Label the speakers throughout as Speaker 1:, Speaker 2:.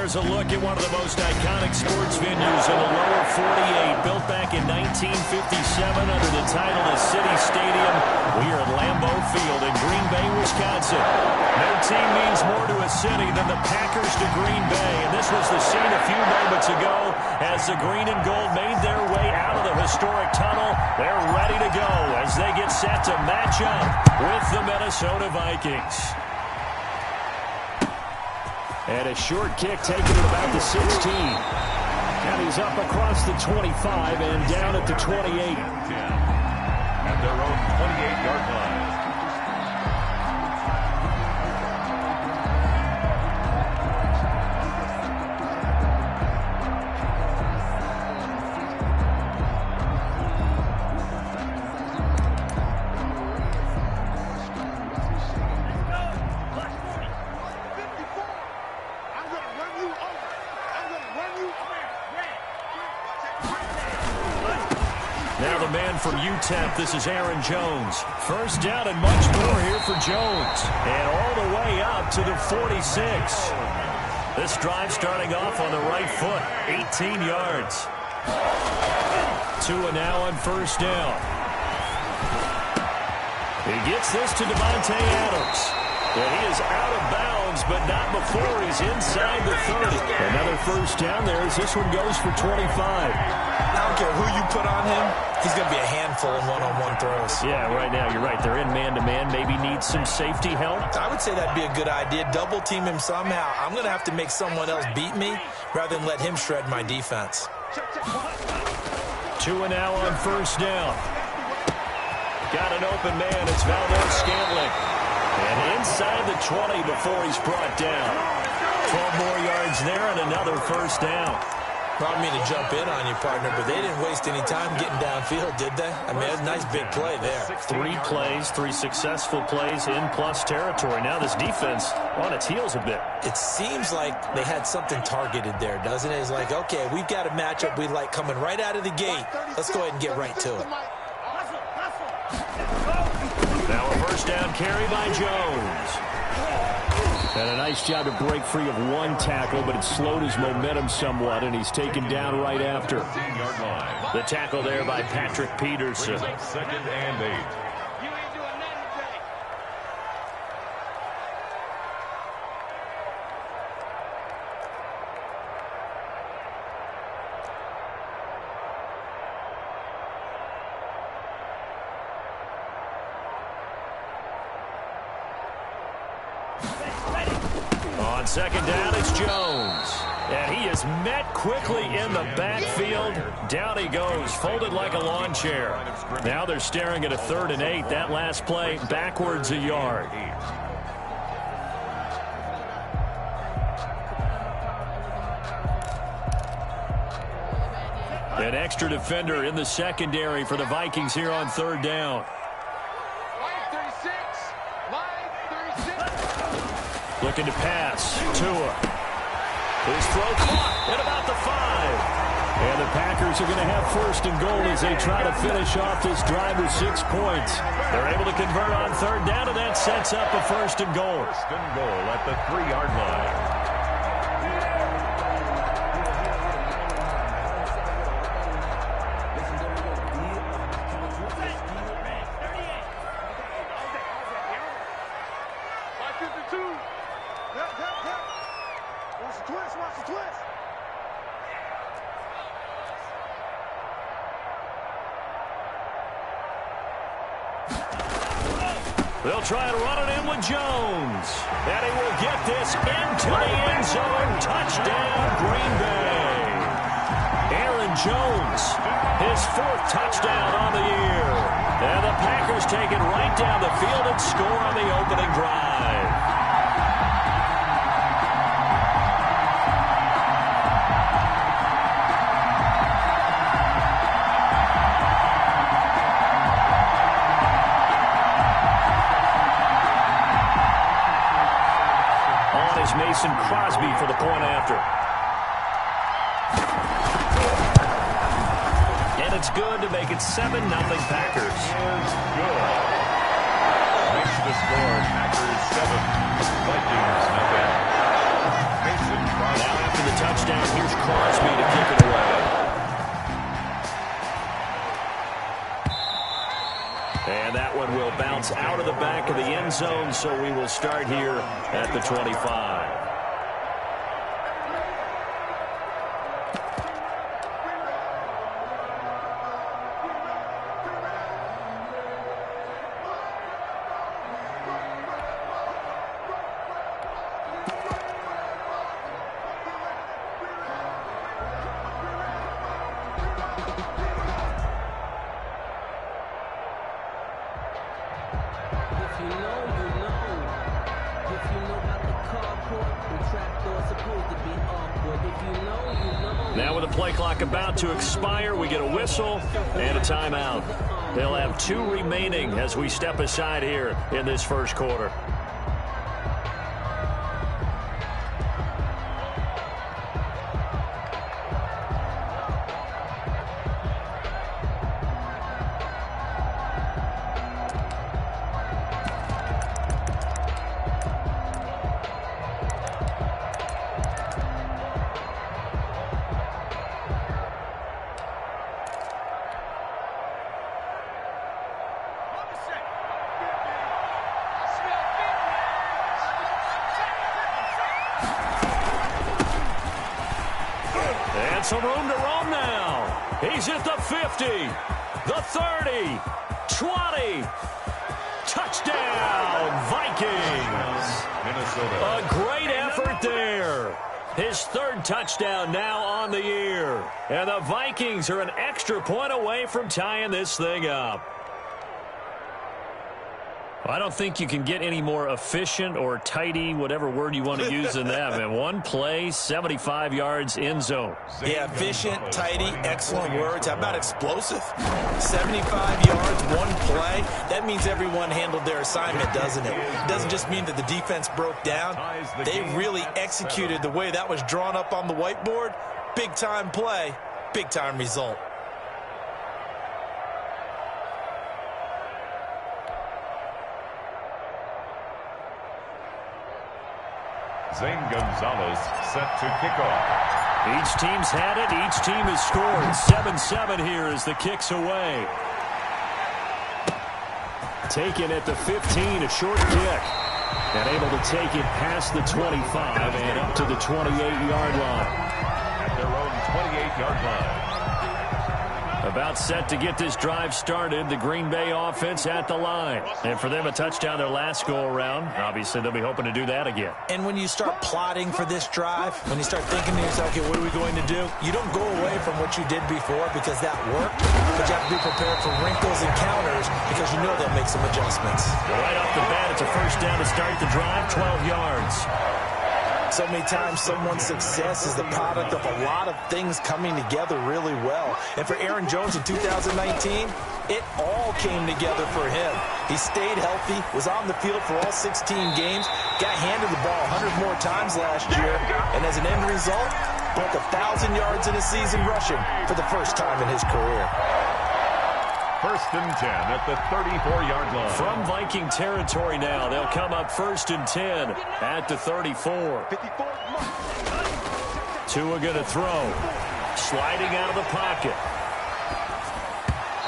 Speaker 1: There's a look at one of the most iconic sports venues in the lower 48, built back in 1957 under the title of City Stadium. We are at Lambeau Field in Green Bay, Wisconsin. No team means more to a city than the Packers to Green Bay, and this was the scene a few moments ago as the green and gold made their way out of the historic tunnel. They're ready to go as they get set to match up with the Minnesota Vikings. And a short kick taken at about the 16. And he's up across the 25 and down at the 28.
Speaker 2: At their own 28-yard line.
Speaker 1: Now the man from UTEP, this is Aaron Jones. First down and much more here for Jones. And all the way up to the 46. This drive starting off on the right foot, 18 yards. Tua now on first down. He gets this to Davante Adams. And he is out of bounds, but not before he's inside the 30. Another first down there as this one goes for 25.
Speaker 3: I don't care who you put on him, he's going to be a handful in one-on-one throws.
Speaker 1: Yeah, right now, you're right. They're in man-to-man. Maybe needs some safety help.
Speaker 3: I would say that'd be a good idea. Double team him somehow. I'm going to have to make someone else beat me rather than let him shred my defense.
Speaker 1: Tua now on first down. Got an open man. It's Valdes-Scantling. And inside the 20 before he's brought down. 12 more yards there and another first down.
Speaker 3: I don't mean to jump in on you, partner, but they didn't waste any time getting downfield, did they? I mean, that's a nice big play there.
Speaker 1: 3 plays, 3 successful plays in plus territory. Now this defense on its heels a bit.
Speaker 3: It seems like they had something targeted there, doesn't it? It's like, okay, we've got a matchup we like coming right out of the gate. Let's go ahead and get right to it.
Speaker 1: Now a first down carry by Jones. And a nice job to break free of one tackle, but it slowed his momentum somewhat, and he's taken down right after. The tackle there by Patrick Peterson.
Speaker 2: Second and 8.
Speaker 1: On second down, it's Jones. And he is met quickly in the backfield. Down he goes, folded like a lawn chair. Now they're staring at a 3rd and 8. That last play, backwards a yard. An extra defender in the secondary for the Vikings here on 3rd down. Looking to pass. Tua. His throw caught at about the 5. And the Packers are going to have 1st and goal as they try to finish off this drive with 6 points. They're able to convert on 3rd down, and that sets up a 1st and goal.
Speaker 2: 1st and goal at the 3-yard line.
Speaker 1: They'll try to run it in with Jones. And he will get this into the end zone. Touchdown, Green Bay. Aaron Jones, his 4th touchdown on the year. And the Packers take it right down the field and score on the opening drive. Mason Crosby for the point after. And it's good to make it 7-0 Packers.
Speaker 2: Is good. Makes the score Packers 7, Vikings 0. Mason Crosby.
Speaker 1: Now after out of the back of the end zone, so we will start here at the 25. Now with the play clock about to expire, we get a whistle and a timeout. They'll have 2 remaining as we step aside here in this first quarter. Some room to roam now. He's at the 50, the 30, 20. Touchdown, Vikings.
Speaker 2: Minnesota.
Speaker 1: A great effort there. His 3rd touchdown now on the year. And the Vikings are an extra point away from tying this thing up. I don't think you can get any more efficient or tidy, whatever word you want to use in that. Man, 1 play, 75 yards, end zone.
Speaker 3: Yeah, efficient, tidy, excellent words. How about explosive? 75 yards, 1 play. That means everyone handled their assignment, doesn't it? It doesn't just mean that the defense broke down. They really executed the way that was drawn up on the whiteboard. Big-time play, big-time result.
Speaker 2: Zane Gonzalez set to kick off.
Speaker 1: Each team's had it. Each team has scored. 7-7 here as the kick's away. Taken at the 15, a short kick. And able to take it past the 25 and up to the 28-yard line.
Speaker 2: At their own 28-yard line.
Speaker 1: About set to get this drive started. The Green Bay offense at the line. And for them, a touchdown their last go-around. Obviously, they'll be hoping to do that again.
Speaker 3: And when you start plotting for this drive, when you start thinking to yourself, okay, what are we going to do? You don't go away from what you did before because that worked. But you have to be prepared for wrinkles and counters because you know they'll make some adjustments.
Speaker 1: Right off the bat, it's a first down to start the drive, 12 yards.
Speaker 3: So many times someone's success is the product of a lot of things coming together really well. And for Aaron Jones in 2019, it all came together for him. He stayed healthy, was on the field for all 16 games, got handed the ball 100 more times last year, and as an end result, broke 1,000 yards in a season rushing for the first time in his career.
Speaker 2: 1st and 10 at the 34-yard line.
Speaker 1: From Viking territory now, they'll come up 1st and 10 at the 34. Tua going to throw. Sliding out of the pocket.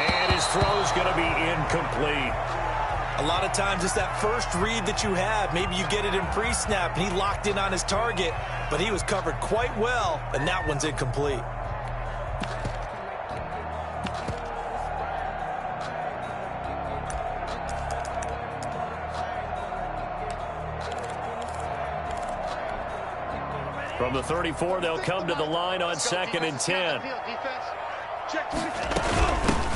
Speaker 1: And his throw's going to be incomplete.
Speaker 3: A lot of times it's that first read that you have. Maybe you get it in pre-snap, and he locked in on his target, but he was covered quite well, and that one's incomplete.
Speaker 1: From the 34, they'll come to the line on 2nd and 10.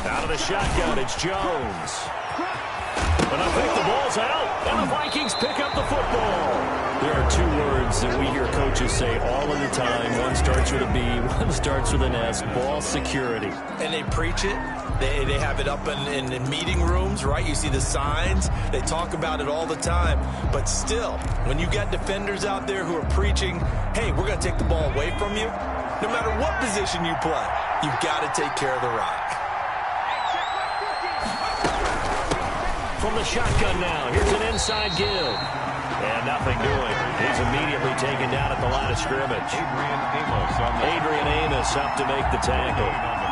Speaker 1: Out of the shotgun, it's Jones. And I think the ball's out, and the Vikings pick up the football. There are 2 words that we hear coaches say all of the time. One starts with a B, one starts with an S, ball security.
Speaker 3: And they preach it. They have it up in meeting rooms, right? You see the signs. They talk about it all the time. But still, when you got defenders out there who are preaching, hey, we're going to take the ball away from you, no matter what position you play, you've got to take care of the rock.
Speaker 1: From the shotgun now, here's an inside give. And nothing doing. He's immediately taken down at the line of scrimmage.
Speaker 2: Adrian Amos
Speaker 1: up to make the tackle.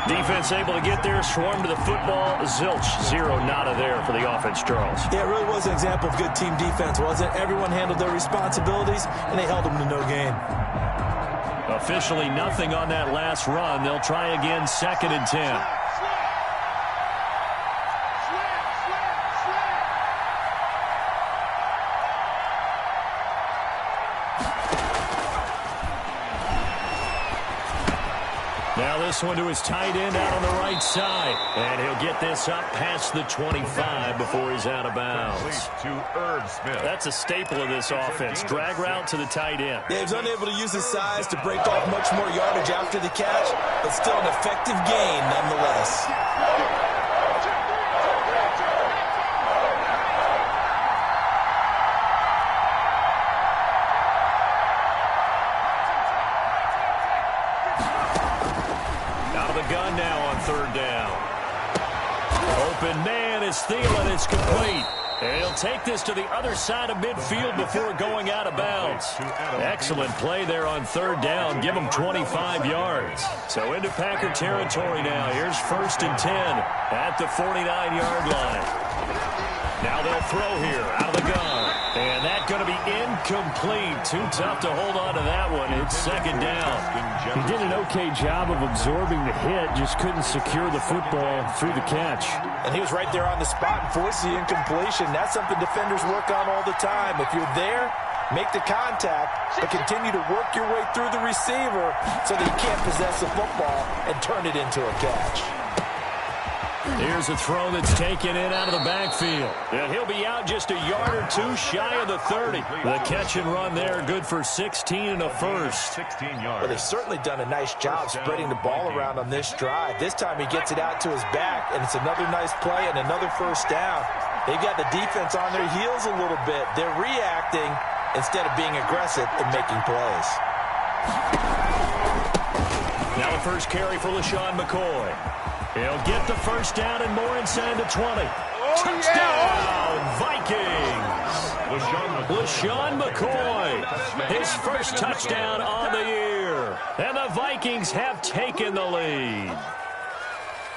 Speaker 1: Defense able to get there, swarm to the football. Zilch, 0 nada there for the offense, Charles.
Speaker 3: Yeah, it really was an example of good team defense, wasn't it? Everyone handled their responsibilities, and they held them to no gain.
Speaker 1: Officially nothing on that last run. They'll try again, 2nd and 10. Now this one to his tight end out on the right side. And he'll get this up past the 25 before he's out of bounds.
Speaker 2: To Irv Smith.
Speaker 1: That's a staple of this offense. Drag route to the tight end.
Speaker 3: Yeah, he's unable to use his size to break off much more yardage after the catch, but still an effective gain nonetheless.
Speaker 1: Gun now on 3rd down. Open man is Thielen. It's complete. And he'll take this to the other side of midfield before going out of bounds. Excellent play there on 3rd down. Give him 25 yards. So into Packer territory now. Here's 1st and 10 at the 49-yard line. Now they'll throw here out of the gun. And that's going to be incomplete. Too tough to hold on to that one. It's 2nd down.
Speaker 4: He did an okay job of absorbing the hit, just couldn't secure the football through the catch.
Speaker 3: And he was right there on the spot and forced the incompletion. That's something defenders work on all the time. If you're there, make the contact, but continue to work your way through the receiver so that you can't possess the football and turn it into a catch.
Speaker 1: Here's a throw that's taken in out of the backfield. And he'll be out just a yard or two shy of the 30. The catch and run there, good for 16 and a first.
Speaker 2: 16 yards.
Speaker 3: But they've certainly done a nice job spreading the ball around on this drive. This time he gets it out to his back, and it's another nice play and another 1st down. They've got the defense on their heels a little bit. They're reacting instead of being aggressive and making plays.
Speaker 1: Now the first carry for LaShawn McCoy. He'll get the 1st down and more inside the 20. Touchdown, Vikings! LaShawn McCoy, his first touchdown on the year. And the Vikings have taken the lead.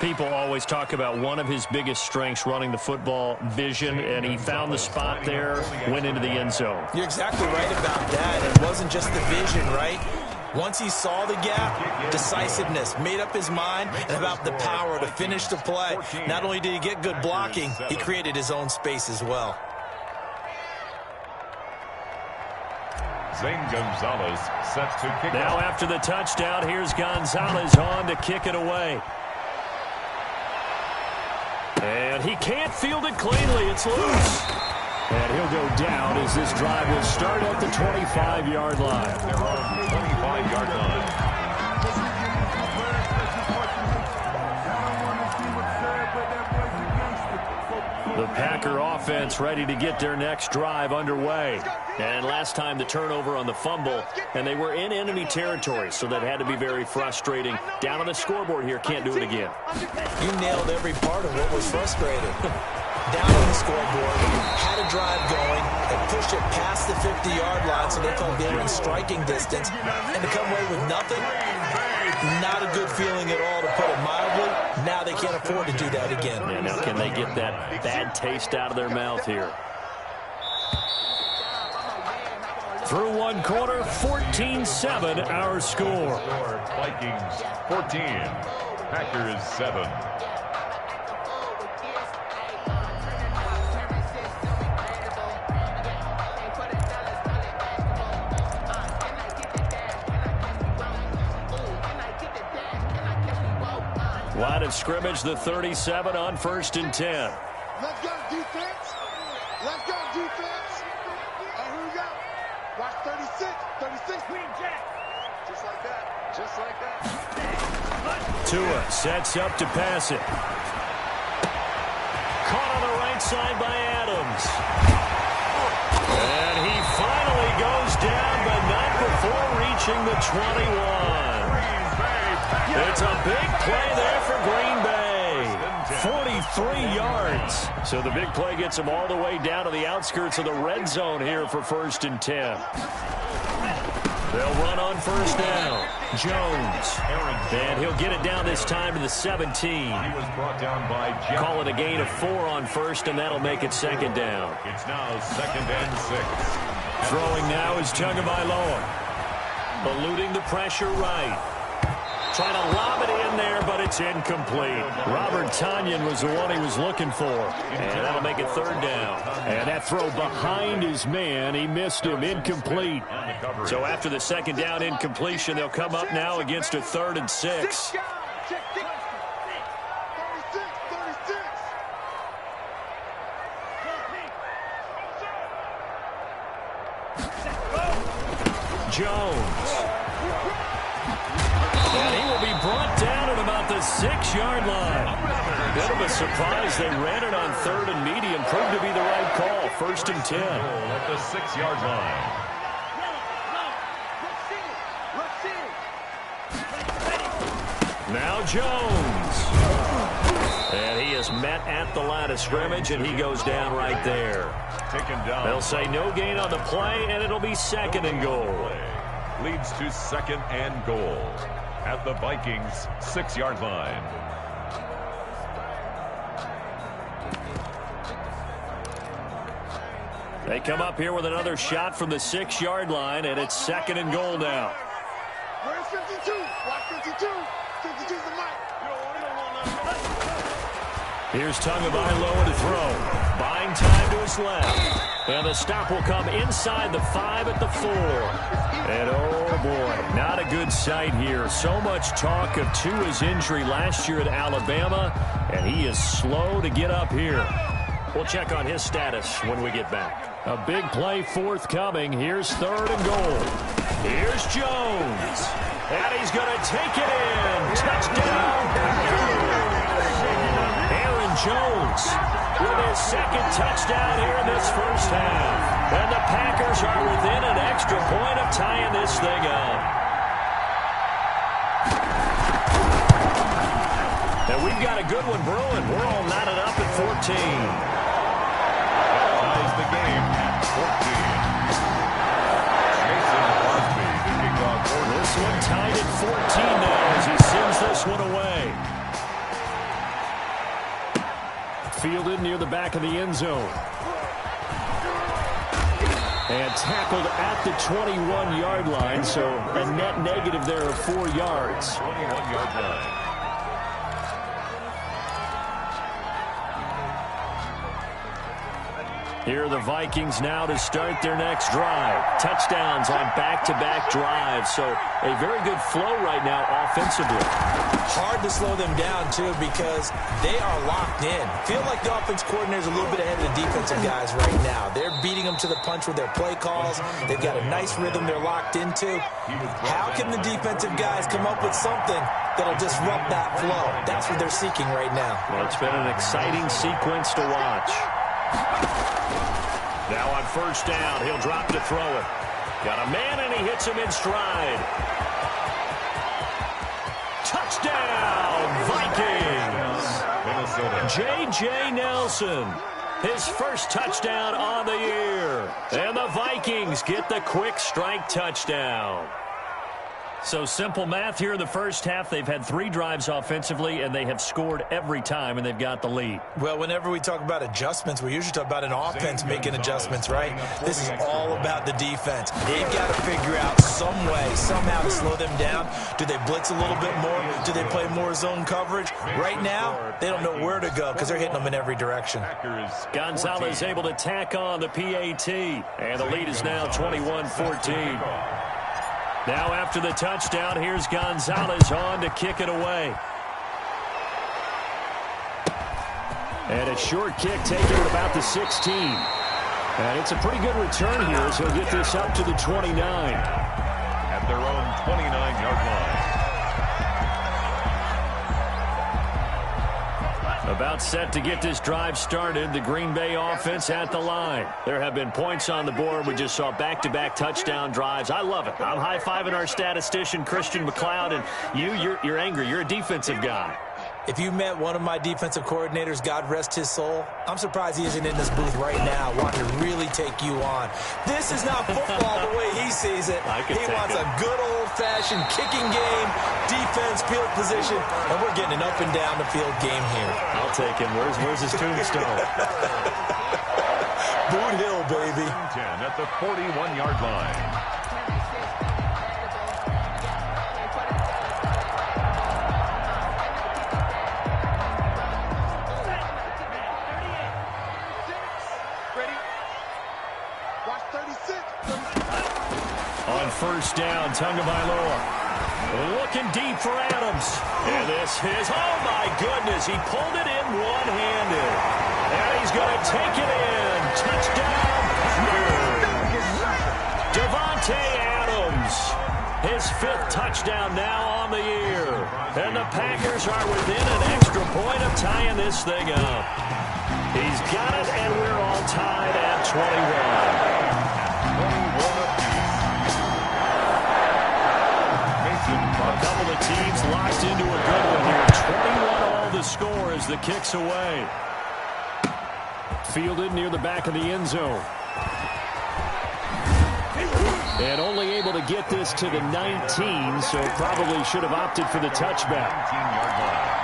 Speaker 1: People always talk about one of his biggest strengths, running the football, vision, and he found the spot there, went into the end zone.
Speaker 3: You're exactly right about that. It wasn't just the vision, right? Once he saw the gap, decisiveness, made up his mind, and about the power to finish the play. Not only did he get good blocking, he created his own space as well.
Speaker 2: Zane Gonzalez set to kick
Speaker 1: now
Speaker 2: off.
Speaker 1: After the touchdown, here's Gonzalez on to kick it away. And he can't field it cleanly. It's loose.
Speaker 4: And he'll go down as this drive will start at the 25-yard line.
Speaker 2: They're on the 25-yard line.
Speaker 1: The Packer offense ready to get their next drive underway. And last time the turnover on the fumble, and they were in enemy territory, so that had to be very frustrating. Down on the scoreboard here, can't do it again.
Speaker 3: You nailed every part of what was frustrating. Down on the scoreboard, had a drive going, and pushed it past the 50-yard line so they felt they were in striking distance. And to come away with nothing, not a good feeling at all, to put it mildly. Now they can't afford to do that again.
Speaker 1: Yeah, now can they get that bad taste out of their mouth here? Through one quarter, 14-7 our score.
Speaker 2: Vikings 14, Packers 7.
Speaker 1: Line of scrimmage, the 37 on 1st and 10.
Speaker 5: Let's go, defense. Let's go, defense. Here we go. Watch 36. 36. Queen Jack. Just like that. Just like that.
Speaker 1: Tua sets up to pass it. Caught on the right side by Adams. And he finally goes down, but not before reaching the 21. It's a big play there for Green Bay. 43 yards. So the big play gets him all the way down to the outskirts of the red zone here for 1st and 10. They'll run on 1st down. Jones. And he'll get it down this time to the 17.
Speaker 2: He was brought down by Jeff.
Speaker 1: Call it a gain of 4 on first, and that'll make it second down.
Speaker 2: It's now 2nd and 6.
Speaker 1: Throwing now is Tagovailoa. Eluding the pressure right. Trying to lob it in there, but it's incomplete. Robert Tonyan was the one he was looking for. And that'll make it 3rd down.
Speaker 4: And that throw behind his man, he missed him, incomplete.
Speaker 1: So after the 2nd down incompletion, they'll come up now against a 3rd and 6. Jones. And he will be brought down at about the 6-yard line. Bit of a surprise. They ran it on 3rd and medium. Proved to be the right call. 1st and 10.
Speaker 2: At the 6-yard line.
Speaker 1: Now Jones. And he is met at the line of scrimmage, and he goes down right there.
Speaker 2: Taken down.
Speaker 1: They'll say no gain on the play, and it'll be 2nd and goal.
Speaker 2: Leads to 2nd and goal at the Vikings 6-yard line.
Speaker 1: They come up here with another shot from the 6-yard line, and it's 2nd and goal now.
Speaker 5: Where's 52? Watch 52. 52's the mic.
Speaker 1: Here's Tagovailoa to throw. Buying time to his left. And the stop will come inside the 5 at the 4. And oh boy, not a good sight here. So much talk of Tua's injury last year at Alabama, and he is slow to get up here. We'll check on his status when we get back.
Speaker 4: A big play forthcoming. Here's 3rd and goal.
Speaker 1: Here's Jones. And he's going to take it in. Touchdown. Aaron Jones with his 2nd touchdown here in this first half. And the Packers are within an extra point of tying this thing up. And we've got a good one brewing. We're all knotted up at 14.
Speaker 2: Ties the game at 14. Mason Crosby, the kickoff corner.
Speaker 1: This one tied at 14 now as he sends this one away.
Speaker 4: Fielded near the back of the end zone. And tackled at the 21-yard line, so a net negative there of 4 yards.
Speaker 2: 21-yard line.
Speaker 1: Here are the Vikings now to start their next drive. Touchdowns on back-to-back drives. So a very good flow right now offensively.
Speaker 3: Hard to slow them down, too, because they are locked in. Feel like the offense coordinator is a little bit ahead of the defensive guys right now. They're beating them to the punch with their play calls. They've got a nice rhythm they're locked into. How can the defensive guys come up with something that'll disrupt that flow? That's what they're seeking right now.
Speaker 1: Well, it's been an exciting sequence to watch. Now on 1st down, he'll drop to throw it. Got a man, and he hits him in stride. Touchdown, Vikings!
Speaker 2: Minnesota.
Speaker 1: J.J. Nelson, his first touchdown on the year. And the Vikings get the quick strike touchdown. So simple math here in the first half. They've had 3 drives offensively, and they have scored every time, and they've got the lead.
Speaker 3: Well, whenever we talk about adjustments, we usually talk about an offense making adjustments, right? This is all about the defense. They've got to figure out some way, somehow to slow them down. Do they blitz a little bit more? Do they play more zone coverage? Right now, they don't know where to go because they're hitting them in every direction.
Speaker 1: Gonzalez able to tack on the PAT, and the lead is now 21-14. Now after the touchdown, here's Gonzalez on to kick it away.
Speaker 4: And a short kick taken at about the 16. And it's a pretty good return here as he'll get this up to the 29.
Speaker 2: At their own 29-yard line.
Speaker 1: About set to get this drive started, the Green Bay offense at the line. There have been points on the board. We just saw back-to-back touchdown drives. I love it. I'm high-fiving our statistician, Christian McLeod, and you're angry. You're a defensive guy.
Speaker 3: If you met one of my defensive coordinators, God rest his soul, I'm surprised he isn't in this booth right now wanting to really really take you on. This is not football the way he sees it. He wants a good old-fashioned kicking game, defense, field position, and we're getting an up and down the field game here.
Speaker 4: I'll take him. Where's his tombstone?
Speaker 3: Boot Hill, baby.
Speaker 2: 10 at the 41-yard line.
Speaker 1: On first down, Tagovailoa looking deep for Adams. And this is, oh my goodness, he pulled it in one-handed. And he's going to take it in. Touchdown, Packers. Davante Adams, his 5th touchdown now on the year. And the Packers are within an extra point of tying this thing up. He's got it, and we're all tied at 21. A couple of teams locked into a good one here. 21 all the score as the kick's away. Fielded near the back of the end zone. And only able to get this to the 19, so probably should have opted for the touchback.
Speaker 2: 19-yard line.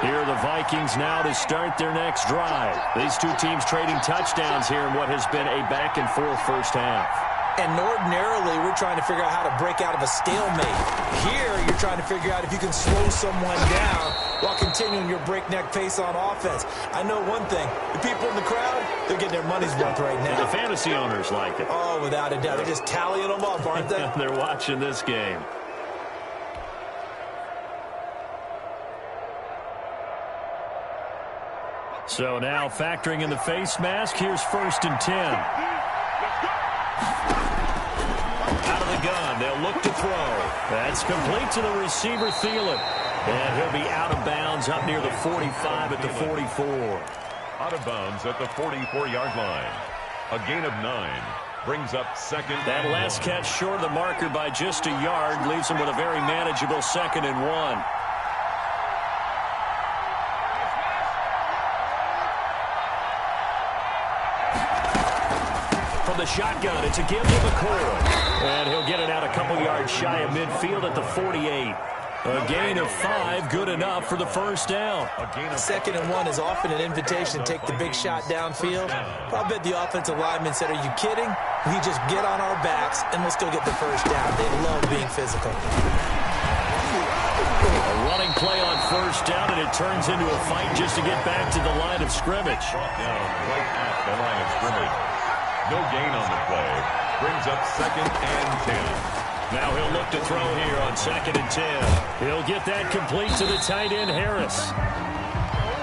Speaker 1: Here are the Vikings now to start their next drive. These two teams trading touchdowns here in what has been a back-and-forth first half.
Speaker 3: And ordinarily, we're trying to figure out how to break out of a stalemate. Here, you're trying to figure out if you can slow someone down while continuing your breakneck pace on offense. I know one thing. The people in the crowd, they're getting their money's worth right now.
Speaker 1: The fantasy owners like it.
Speaker 3: Oh, without a doubt. They're just tallying them up, aren't they?
Speaker 1: They're watching this game. So now factoring in the face mask, here's 1st and 10. Out of the gun, they'll look to throw. That's complete to the receiver, Thielen. And he'll be out of bounds up near the 45 at the 44.
Speaker 2: Out of bounds at the 44-yard line. A gain of 9. Brings up 2nd.
Speaker 1: That last catch short of the marker by just a yard leaves him with a very manageable 2nd and 1. From the shotgun, it's a give to McCoy. And he'll get it out a couple yards shy of midfield at the 48. A gain of 5, good enough for the first down.
Speaker 3: 2nd and 1 is often an invitation to take the big shot downfield. I bet the offensive lineman said, are you kidding? We just get on our backs and let's go get the first down. They love being physical.
Speaker 1: A running play on first down, and it turns into a fight just to get back to the line of scrimmage.
Speaker 2: Down right at the line of scrimmage. No gain on the play. Brings up 2nd and 10.
Speaker 1: Now he'll look to throw here on 2nd and 10. He'll get that complete to the tight end, Harris.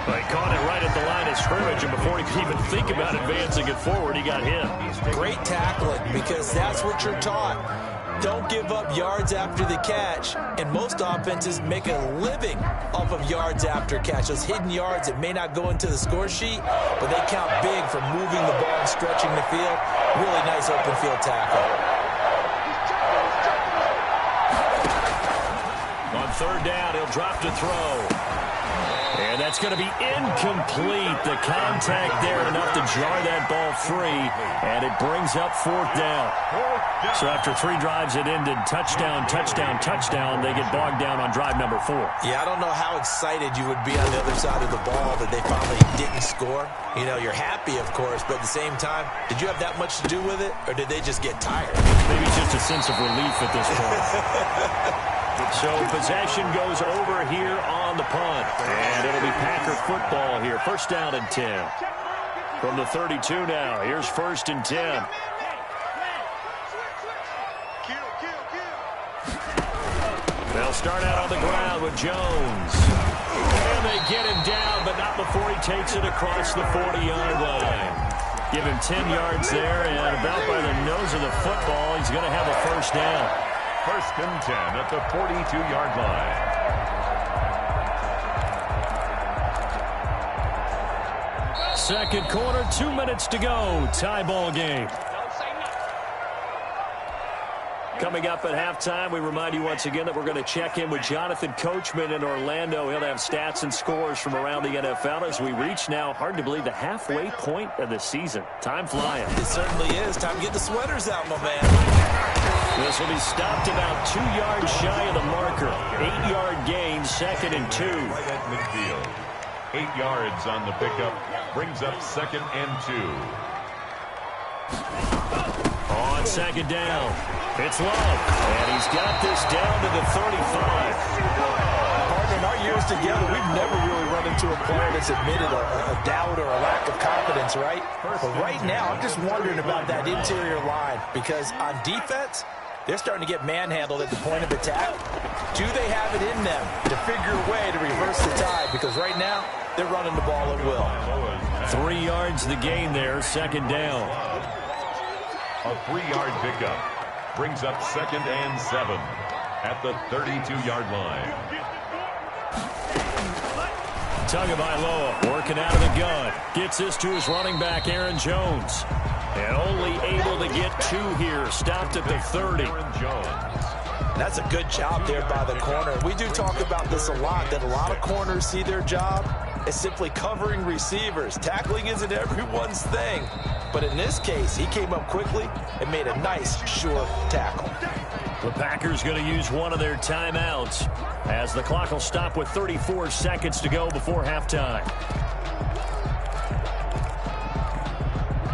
Speaker 1: But he caught it right at the line of scrimmage, and before he could even think about advancing it forward, he got hit.
Speaker 3: Great tackling, because that's what you're taught. Don't give up yards after the catch. And most offenses make a living off of yards after catch. Those hidden yards that may not go into the score sheet, but they count big for moving the ball and stretching the field. Really nice open field tackle.
Speaker 1: On 3rd down, he'll drop to throw. And that's going to be incomplete. The contact there enough to jar that ball free, and it brings up 4th down. So after 3 drives that ended touchdown, touchdown, touchdown, they get bogged down on drive number 4.
Speaker 3: Yeah, I don't know how excited you would be on the other side of the ball that they finally didn't score. You know, you're happy, of course, but at the same time, did you have that much to do with it, or did they just get tired?
Speaker 1: Maybe just a sense of relief at this point. So possession goes over here on the punt. And it'll be Packer football here. 1st down and 10. From the 32 now. Here's 1st and 10. They'll start out on the ground with Jones. And they get him down, but not before he takes it across the 40-yard line. Give him 10 yards there, and about by the nose of the football, he's going to have a 1st down.
Speaker 2: 1st and 10 at the 42-yard line.
Speaker 1: Second quarter, 2 minutes to go. Tie ball game.
Speaker 4: Coming up at halftime, we remind you once again that we're going to check in with Jonathan Coachman in Orlando. He'll have stats and scores from around the NFL as we reach now, hard to believe, the halfway point of the season. Time flying.
Speaker 3: It certainly is. Time to get the sweaters out, my man.
Speaker 4: This will be stopped about 2 yards shy of the marker. 8-yard gain, 2nd and 2.
Speaker 2: Right at midfield. 8 yards on the pickup. Brings up 2nd and 2.
Speaker 4: On 2nd down, it's Love, and he's got this down to the 35.
Speaker 3: Partner, in our years together, we've never really run into a player that's admitted a doubt or a lack of confidence, right? But right now, I'm just wondering about that interior line, because on defense, they're starting to get manhandled at the point of attack. Do they have it in them to figure a way to reverse the tide? Because right now, they're running the ball at will.
Speaker 4: 3 yards the gain there, 2nd down.
Speaker 2: A 3-yard pickup. Brings up 2nd and 7 at the 32-yard line.
Speaker 4: Tagovailoa working out of the gun. Gets this to his running back, Aaron Jones. And only able to get 2 here. Stopped at the 30.
Speaker 2: Aaron Jones.
Speaker 3: That's a good job there by the corner. We do talk about this a lot, that a lot of corners see their job as simply covering receivers. Tackling isn't everyone's thing. But in this case, he came up quickly and made a nice, sure tackle.
Speaker 4: The Packers going to use one of their timeouts as the clock will stop with 34 seconds to go before halftime.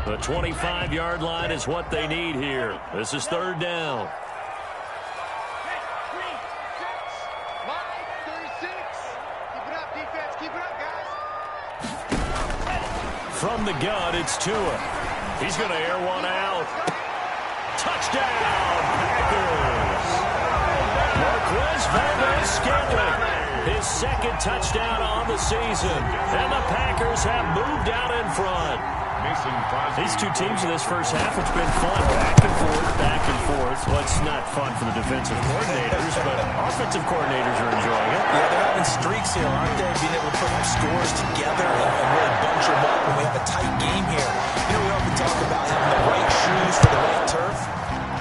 Speaker 4: The 25-yard line is what they need here. This is 3rd down. From the gun, it's Tua. He's going to air one out. Touchdown, Packers! Marquez Valdes-Scantling, his 2nd touchdown on the season. And the Packers have moved out in front. These two teams in this first half, it's been fun. Back and forth, back and forth. Well, it's not fun for the defensive coordinators, but offensive coordinators are enjoying it.
Speaker 3: Yeah, they're having streaks here, aren't they? Being able to put scores together and really bunch them up when we have a tight game here. You know, we often talk about having the right shoes for the right turf.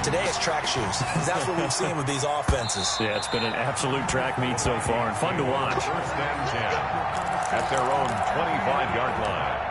Speaker 3: Today it's track shoes. That's what we've seen with these offenses.
Speaker 4: Yeah, it's been an absolute track meet so far and fun to watch.
Speaker 2: 1st and 10 at their own 25-yard line.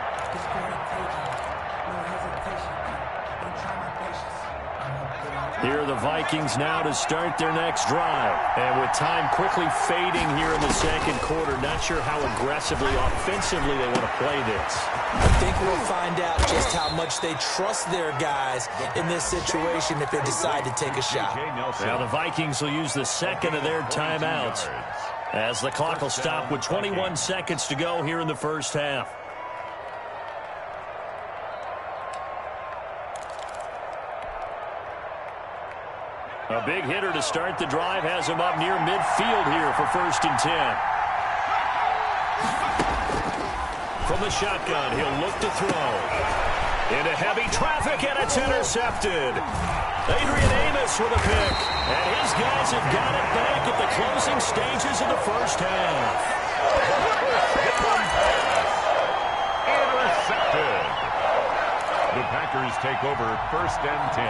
Speaker 4: Here are the Vikings now to start their next drive. And with time quickly fading here in the 2nd quarter, not sure how aggressively, offensively they want to play this.
Speaker 3: I think we'll find out just how much they trust their guys in this situation if they decide to take a shot.
Speaker 4: Now the Vikings will use the 2nd of their timeouts as the clock will stop with 21 seconds to go here in the first half. A big hitter to start the drive has him up near midfield here for 1st and 10. From the shotgun, he'll look to throw. Into heavy traffic, and it's intercepted. Adrian Amos with a pick. And his guys have got it back at the closing stages of the first half.
Speaker 2: Intercepted. The Packers take over 1st and 10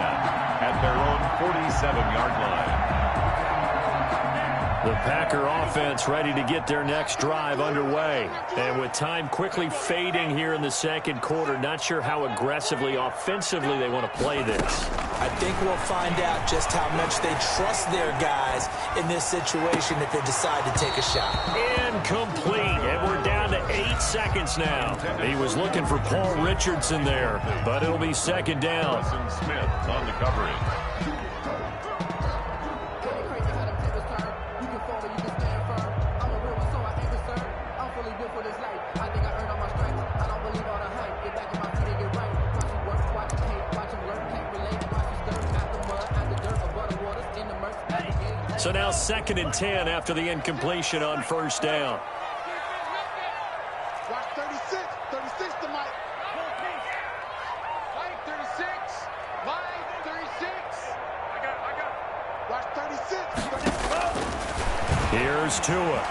Speaker 2: at their own 47-yard line.
Speaker 4: The Packer offense ready to get their next drive underway. And with time quickly fading here in the 2nd quarter, not sure how aggressively, offensively they want to play this.
Speaker 3: I think we'll find out just how much they trust their guys in this situation if they decide to take a shot.
Speaker 4: Incomplete, and we're down to 8 seconds now. He was looking for Paul Richardson there, but it'll be 2nd down.
Speaker 2: Smith on the coverage.
Speaker 4: So now 2nd and 10 after the incompletion on 1st down.
Speaker 5: Watch 36. 36 to Mike. Mike 36. Mike 36. I got. Watch 36. 36.
Speaker 4: Here's Tua.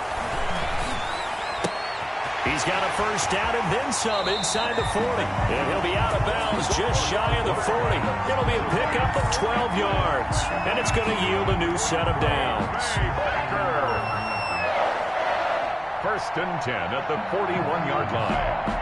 Speaker 4: He's got a first down and then some inside the 40. And he'll be out of bounds just shy of the 40. It'll be a pickup of 12 yards. And it's going to yield a new set of downs.
Speaker 2: First and 10 at the 41-yard line.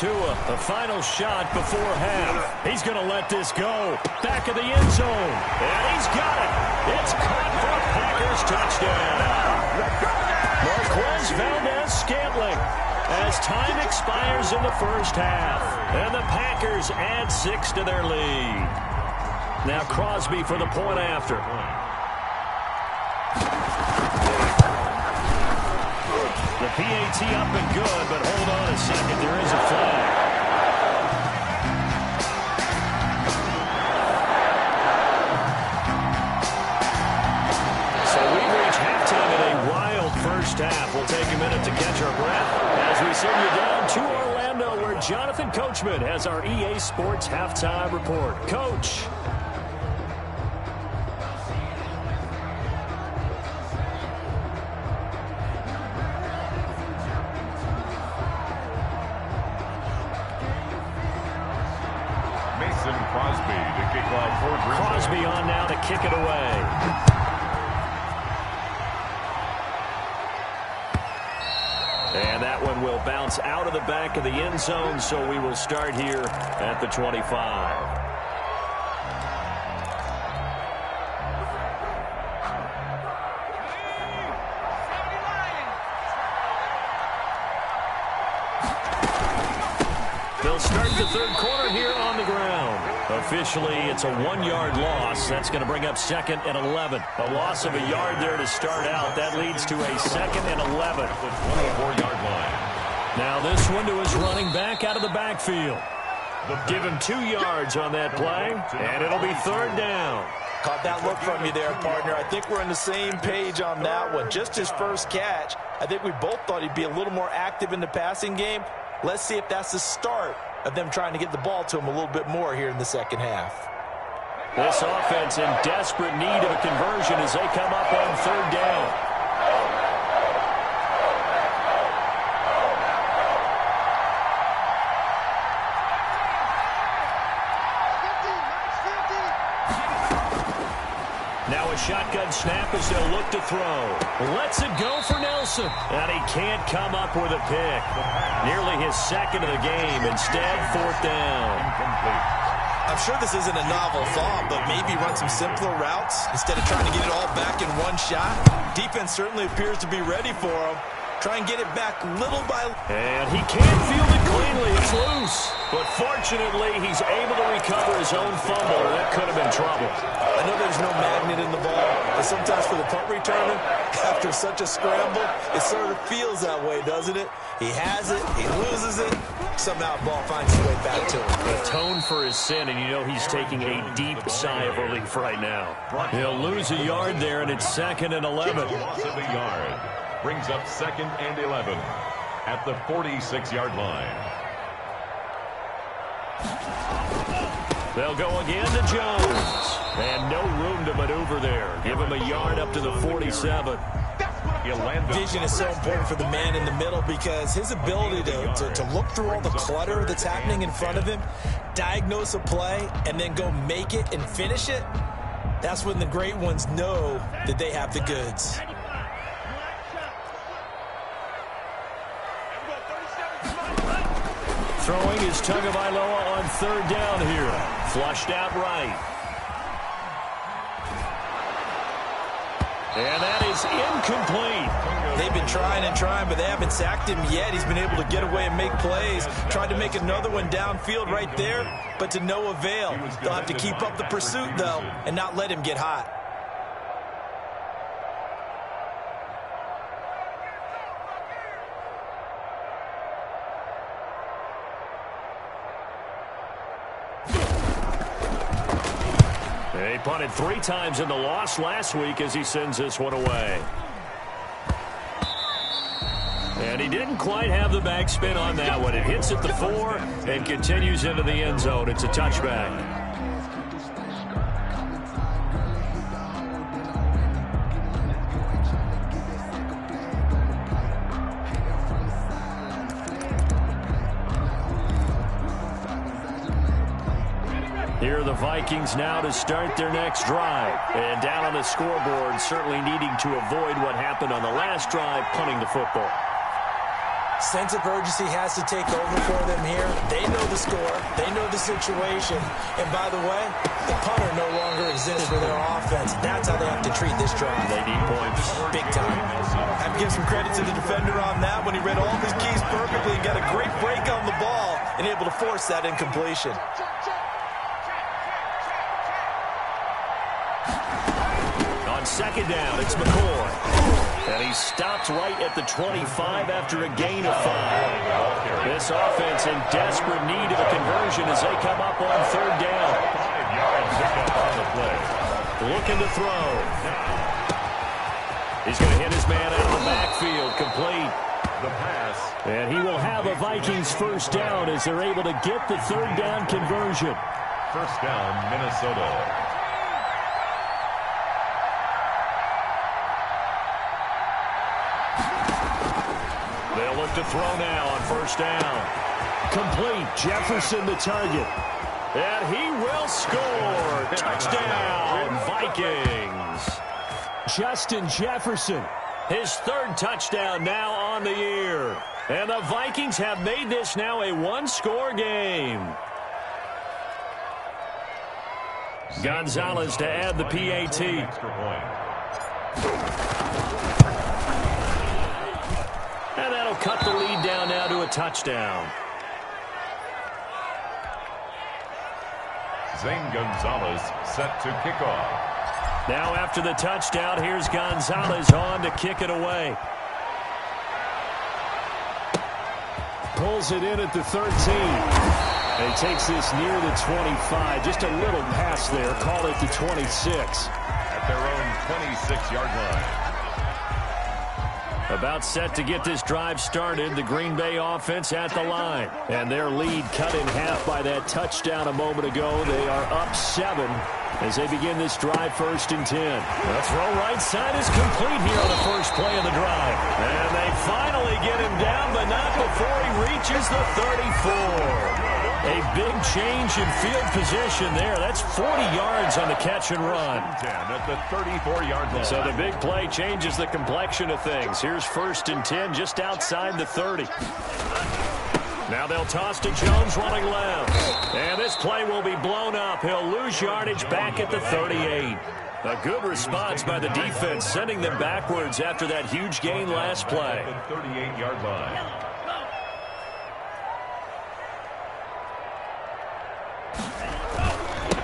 Speaker 4: Tua, the final shot before half. He's going to let this go. Back of the end zone. And he's got it. It's caught for a Packers touchdown. Marquez Valdes-Scantling as time expires in the first half. And the Packers add 6 to their lead. Now Crosby for the point after. The PAT up and good, but hold on a second. There is a flag. So we reach halftime in a wild first half. We'll take a minute to catch our breath as we send you down to Orlando, where Jonathan Coachman has our EA Sports halftime report. Coach. Crosby on now to kick it away. And that one will bounce out of the back of the end zone, so we will start here at the 25. They'll start the third quarter here on the ground. Officially, it's a 1-yard loss. That's going to bring up 2nd and 11. A loss of a yard there to start out. That leads to a 2nd and 11.
Speaker 2: The 24-yard line.
Speaker 4: Now this one to his running back out of the backfield. Give him 2 yards on that play, and it'll be 3rd down.
Speaker 3: Caught that look from you there, partner. I think we're on the same page on that one. Just his first catch. I think we both thought he'd be a little more active in the passing game. Let's see if that's the start of them trying to get the ball to him a little bit more here in the second half.
Speaker 4: This offense in desperate need of a conversion as they come up on 3rd down. Now a shotgun snap as they'll look to throw. Lets it go for Nelson. And he can't come up with a pick. Nearly his 2nd of the game. Instead, 4th down.
Speaker 3: I'm sure this isn't a novel thought, but maybe run some simpler routes instead of trying to get it all back in one shot. Defense certainly appears to be ready for him. Try and get it back little by little.
Speaker 4: And he can't field it cleanly. It's loose. But fortunately, he's able to recover his own fumble. That could have been trouble.
Speaker 3: I know there's no magnet in the ball, but sometimes for the punt returner, after such a scramble, it sort of feels that way, doesn't it? He has it, he loses it, somehow the ball finds its way back to him.
Speaker 4: Atone for his sin, and you know he's taking a deep sigh of relief right now. He'll lose a yard there, and it's 2nd and 11.
Speaker 2: Loss of a yard brings up 2nd and 11 at the 46-yard line.
Speaker 4: They'll go again to Jones. And no room to maneuver there. Give him a yard up to the 47.
Speaker 3: Vision is so important for the man in the middle because his ability to look through all the clutter that's happening in front of him, diagnose a play, and then go make it and finish it, that's when the great ones know that they have the goods.
Speaker 4: Throwing is Tagovailoa on 3rd down here. Flushed out right. And that is incomplete.
Speaker 3: They've been trying and trying, but they haven't sacked him yet. He's been able to get away and make plays. Tried to make another one downfield right there, but to no avail. They'll have to keep up the pursuit, though, and not let him get hot.
Speaker 4: He punted 3 times in the loss last week as he sends this one away. And he didn't quite have the backspin on that one. It hits at the 4 and continues into the end zone. It's a touchback. Here are the Vikings now to start their next drive. And down on the scoreboard, certainly needing to avoid what happened on the last drive, punting the football.
Speaker 3: Sense of urgency has to take over for them here. They know the score. They know the situation. And by the way, the punter no longer exists for their offense. That's how they have to treat this drive.
Speaker 4: They need points.
Speaker 3: Big time. I have to give some credit to the defender on that when he read all of his keys perfectly and got a great break on the ball and able to force that incompletion.
Speaker 4: On second down, it's McCoy. And he stopped right at the 25 after a gain of 5. This offense in desperate need of a conversion as they come up on third down.
Speaker 2: 5 yards on the play.
Speaker 4: Looking to throw. He's going to hit his man out of the backfield, complete.
Speaker 2: The pass.
Speaker 4: And he will have a Vikings first down as they're able to get the third down conversion.
Speaker 2: First down, Minnesota.
Speaker 4: They'll look to throw now on first down. Complete. Jefferson the target. And he will score. Touchdown, Vikings. Justin Jefferson, his third touchdown now on the year. And the Vikings have made this now a one-score game. Gonzalez to add the PAT.
Speaker 2: Extra point.
Speaker 4: And that'll cut the lead down now to a touchdown.
Speaker 2: Zane Gonzalez set to kick off.
Speaker 4: Now after the touchdown, here's Gonzalez on to kick it away. Pulls it in at the 13. And he takes this near the 25. Just a little pass there. Call it the 26.
Speaker 2: At their own 26-yard line.
Speaker 4: About set to get this drive started. The Green Bay offense at the line. And their lead cut in half by that touchdown a moment ago. They are up 7 as they begin this drive, 1st and 10. The throw right side is complete here on the first play of the drive. And they finally get him down, but not before he reaches the 34. A big change in field position there. That's 40 yards on the catch and run.
Speaker 2: 10 at the 34-yard line.
Speaker 4: So the big play changes the complexion of things. Here's 1st and 10 just outside the 30. Now they'll toss to Jones running left. And this play will be blown up. He'll lose yardage back at the 38. A good response by the defense, sending them backwards after that huge gain last play.
Speaker 2: At the 38-yard line.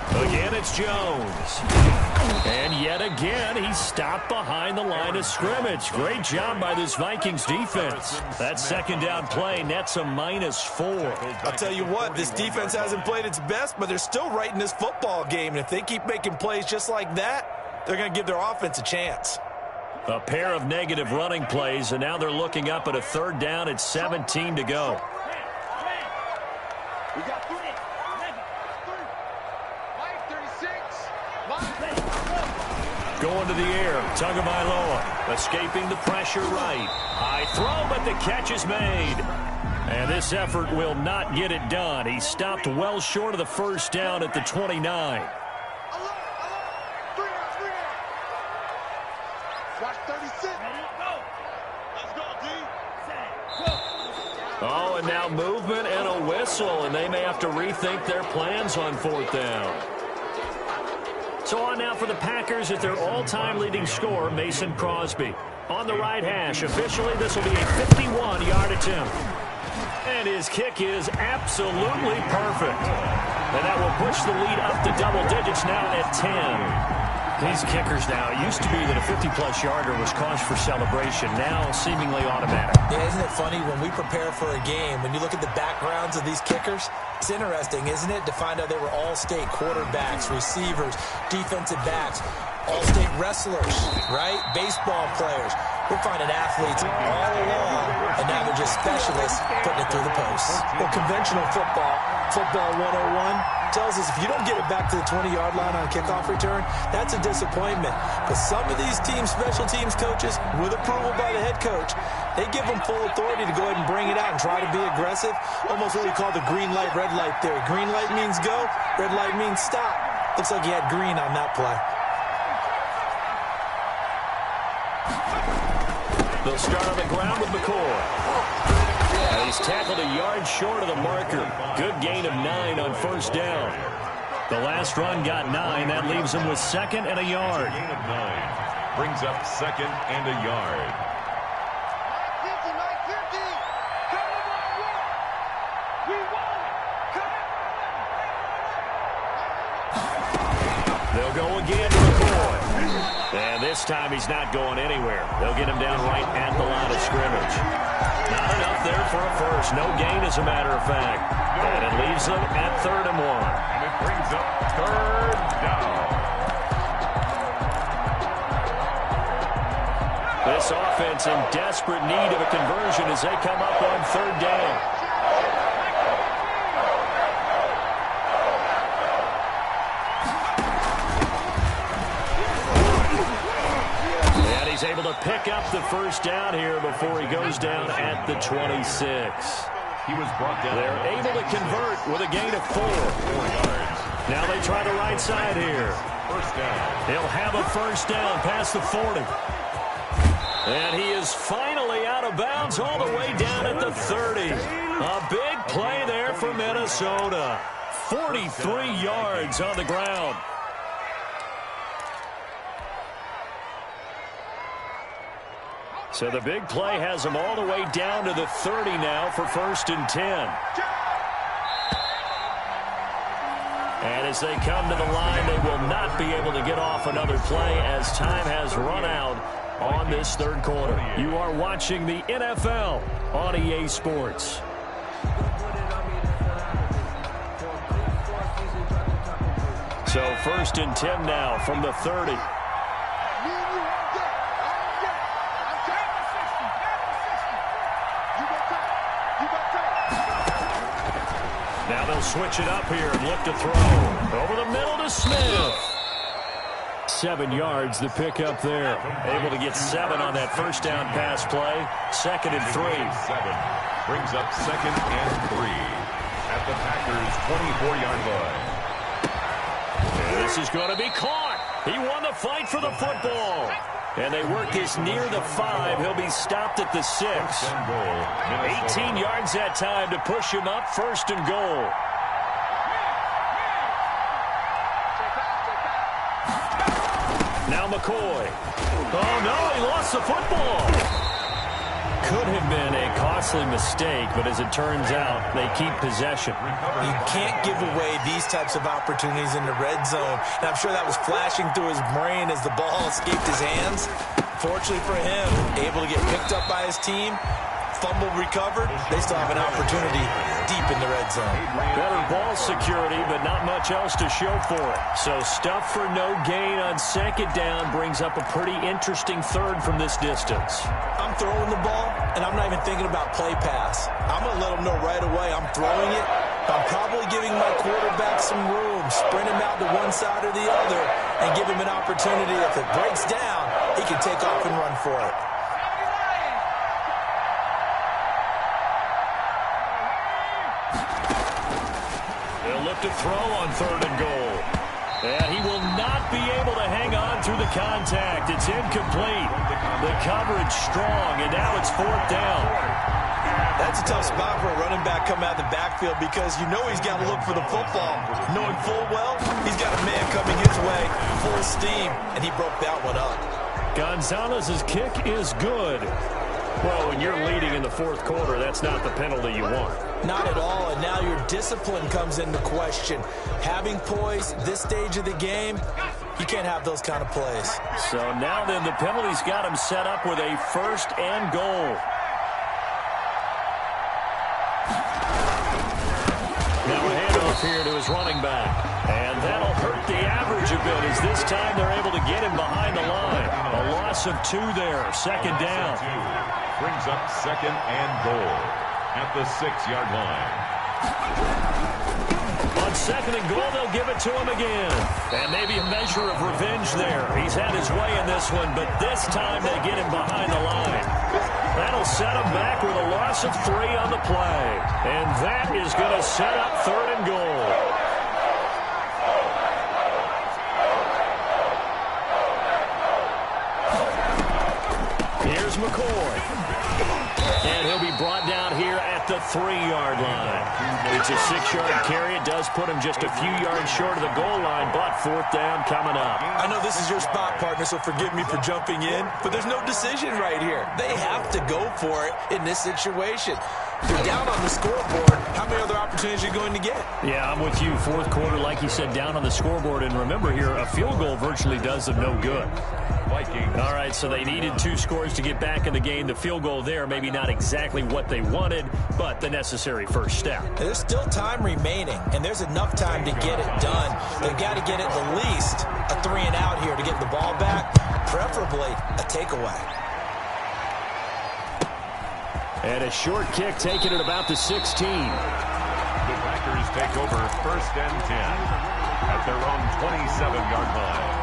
Speaker 4: Again, it's Jones. And yet again, he's stopped behind the line of scrimmage. Great job by this Vikings defense. That second down play nets a -4.
Speaker 3: I'll tell you what, this defense hasn't played its best, but they're still right in this football game. And if they keep making plays just like that, they're going to give their offense a chance.
Speaker 4: A pair of negative running plays, and now they're looking up at a third down at 17 to go.
Speaker 5: We got 3.
Speaker 4: Going to the air, Tagovailoa escaping the pressure right. High throw, but the catch is made. And this effort will not get it done. He stopped well short of the first down at the 29.
Speaker 5: Watch 36. Let's go, D.
Speaker 4: Oh, and now movement and a whistle, and they may have to rethink their plans on 4th down. So on now for the Packers at their all-time leading scorer, Mason Crosby. On the right hash, officially this will be a 51-yard attempt. And his kick is absolutely perfect. And that will push the lead up to double digits now at 10.
Speaker 1: These kickers now, it used to be that a 50-plus yarder was cause for celebration. Now, seemingly automatic.
Speaker 3: Yeah, isn't it funny when we prepare for a game, when you look at the backgrounds of these kickers, it's interesting, isn't it, to find out they were all-state quarterbacks, receivers, defensive backs, all-state wrestlers, right? Baseball players. We're finding athletes all along, and now they're just specialists putting it through the posts. Well, conventional football 101, tells us if you don't get it back to the 20-yard line on a kickoff return, that's a disappointment. But some of these special teams coaches, with approval by the head coach, they give them full authority to go ahead and bring it out and try to be aggressive. Almost what we call the green light, red light theory. Green light means go, red light means stop. Looks like he had green on that play.
Speaker 1: They'll start on the ground with McCoy. And he's tackled a yard short of the marker. Good gain of 9 on first down. The last run got 9. That leaves him with 2nd and a yard.
Speaker 2: Gain of 9 brings up 2nd and a yard.
Speaker 1: They'll go again to McCoy. And this time he's not going anywhere. They'll get him down right at the line of scrimmage. Not enough there for a first. No gain, as a matter of fact. And it leaves them at 3rd and 1.
Speaker 2: And it brings up 3rd down.
Speaker 1: This offense in desperate need of a conversion as they come up on 3rd down. He's able to pick up the first down here before he goes down at the 26.
Speaker 2: He was brought down.
Speaker 1: They're able to convert with a gain of 4.
Speaker 2: 4 yards.
Speaker 1: Now they try the right side here.
Speaker 2: First down.
Speaker 1: He'll have a first down past the 40. And he is finally out of bounds all the way down at the 30. A big play there for Minnesota. 43 yards on the ground. So the big play has them all the way down to the 30 now for 1st and 10. And as they come to the line, they will not be able to get off another play as time has run out on this 3rd quarter. You are watching the NFL on EA Sports. So 1st and 10 now from the 30. Now they'll switch it up here and look to throw. Over the middle to Smith. 7 yards the pick up there. Able to get 7 on that first down pass play. 2nd and 3.
Speaker 2: 7 brings up 2nd and 3 at the Packers' 24-yard line.
Speaker 1: And this is going to be caught. He won the fight for the football. And they work this near the 5. He'll be stopped at the 6. 18 yards that time to push him up. 1st and goal. Now McCoy. Oh, no, he lost the football. Could have been a costly mistake, but as it turns out, they keep possession.
Speaker 3: You can't give away these types of opportunities in the red zone. And I'm sure that was flashing through his brain as the ball escaped his hands. Fortunately for him, able to get picked up by his team, fumble recovered. They still have an opportunity deep in the red zone.
Speaker 1: Better ball security, but not much else to show for it. So stuff for no gain on 2nd down brings up a pretty interesting 3rd from this distance.
Speaker 3: I'm throwing the ball, and I'm not even thinking about play pass. I'm going to let them know right away I'm throwing it. I'm probably giving my quarterback some room, sprint him out to one side or the other, and give him an opportunity. If it breaks down, he can take off and run for it.
Speaker 1: They'll look to throw on 3rd and goal. And he will not be able to hang on through the contact. It's incomplete. The coverage strong, and now it's 4th down.
Speaker 3: That's a tough spot for a running back coming out of the backfield because you know he's got to look for the football. Knowing full well, he's got a man coming his way, full steam, and he broke that one up.
Speaker 1: Gonzalez's kick is good. Well, when you're leading in the 4th quarter, that's not the penalty you want.
Speaker 3: Not at all, and now your discipline comes into question. Having poise this stage of the game, You can't have those kind of plays.
Speaker 1: So now then, the penalty's got him set up with a 1st and goal. Now a handoff here to his running back. And that'll hurt the average a bit as this time they're able to get him behind the line. A loss of 2 there, 2nd down.
Speaker 2: Brings up 2nd and goal at the 6-yard line.
Speaker 1: On 2nd and goal, they'll give it to him again. And maybe a measure of revenge there. He's had his way in this one, but this time they get him behind the line. That'll set him back with a loss of 3 on the play. And that is going to set up 3rd and goal. Here's McCoy. And he'll be brought down here at the 3-yard line. It's a 6-yard carry. It does put him just a few yards short of the goal line, but 4th down coming up.
Speaker 3: I know this is your spot, partner, so forgive me for jumping in, but there's no decision right here. They have to go for it in this situation. They're down on the scoreboard. How many other opportunities are you going to get?
Speaker 1: Yeah, I'm with you. 4th quarter, like you said, down on the scoreboard. And remember here, a field goal virtually does them no good.
Speaker 2: Vikings.
Speaker 1: All right, so they needed 2 scores to get back in the game. The field goal there, maybe not exactly what they wanted, but the necessary first step.
Speaker 3: There's still time remaining, and there's enough time to get it done. They've got to get at the least a 3 and out here to get the ball back, preferably a takeaway.
Speaker 1: And a short kick taken at about the 16.
Speaker 2: The Packers take over 1st and 10 at their own 27-yard line.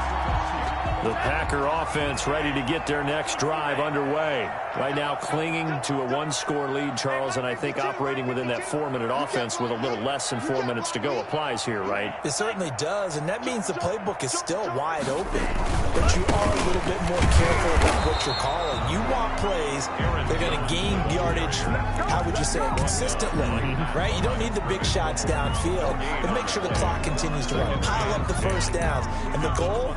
Speaker 1: The Packer offense ready to get their next drive underway. Right now clinging to a 1-score lead, Charles, and I think operating within that 4-minute offense with a little less than 4 minutes to go applies here, right?
Speaker 3: It certainly does, and that means the playbook is still wide open. But you are a little bit more careful about what you're calling. You want plays, they're going to gain yardage, how would you say it, consistently, right? You don't need the big shots downfield, but make sure the clock continues to run. Pile up the first downs, and the goal,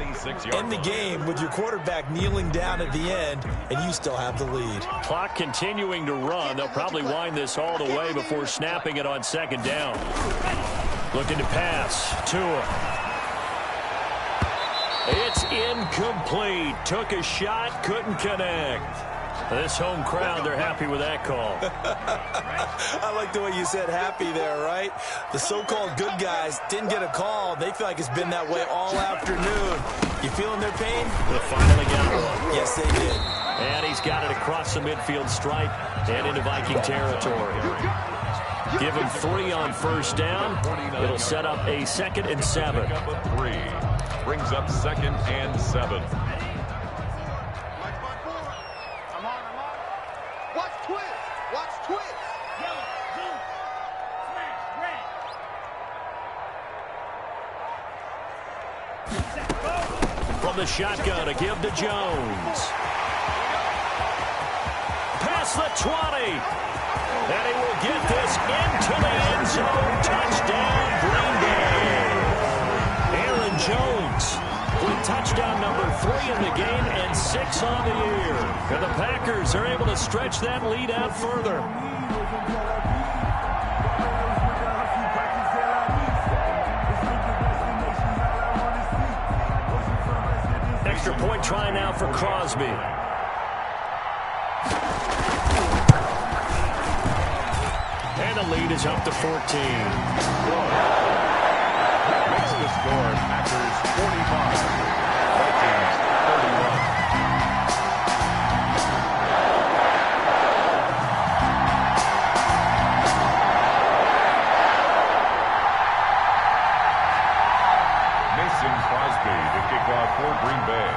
Speaker 3: end the game with your quarterback kneeling down at the end, and you still have the lead.
Speaker 1: Clock continuing to run. They'll probably wind this all the way before snapping it on 2nd down. Looking to pass. Tua. It's incomplete. Took a shot, couldn't connect. This home crowd, they're happy with that call.
Speaker 3: I like the way you said happy there, right? The so-called good guys didn't get a call. They feel like it's been that way all afternoon. You feeling their pain?
Speaker 1: They finally got one.
Speaker 3: Yes, they did.
Speaker 1: And he's got it across the midfield stripe and into Viking territory. Give him 3 on 1st down. It'll set up a 2nd and 7.
Speaker 2: 3 brings up 2nd and 7.
Speaker 5: Watch twist. Watch twist.
Speaker 6: Yellow, blue, smash, red.
Speaker 1: From the shotgun, a give to Jones. Past the 20. And he will get this into the end zone. Touchdown, Green Bay. Aaron Jones with touchdown number 3 in the game and 6 on the year. And the Packers are able to stretch that lead out further. Extra point try now for Crosby. And the lead is up to 14.
Speaker 2: Makes the score Packers 45, Vikings 31. Mason Crosby to kick off for Green Bay.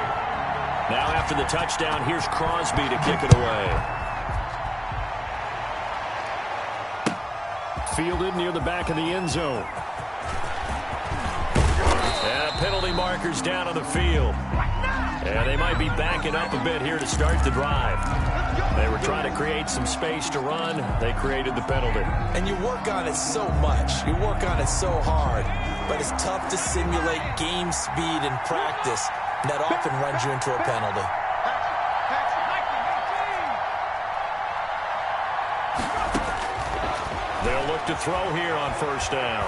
Speaker 1: Now after the touchdown, here's Crosby to kick it away. Fielded near the back of the end zone. And penalty markers down on the field. And they might be backing up a bit here to start the drive. They were trying to create some space to run. They created the penalty.
Speaker 3: And you work on it so much. You work on it so hard. But it's tough to simulate game speed in practice. And that often runs you into a penalty.
Speaker 1: They'll look to throw here on 1st down.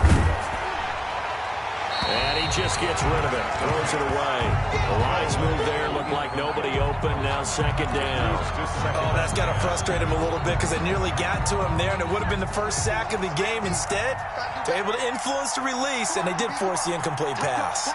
Speaker 1: And he
Speaker 4: just gets rid of it. Throws it away. The lines move there. Look like nobody open. Now second down.
Speaker 3: Oh, that's got to frustrate him a little bit because they nearly got to him there, and it would have been the first sack of the game. Instead, they're able to influence the release, and they did force the incomplete pass.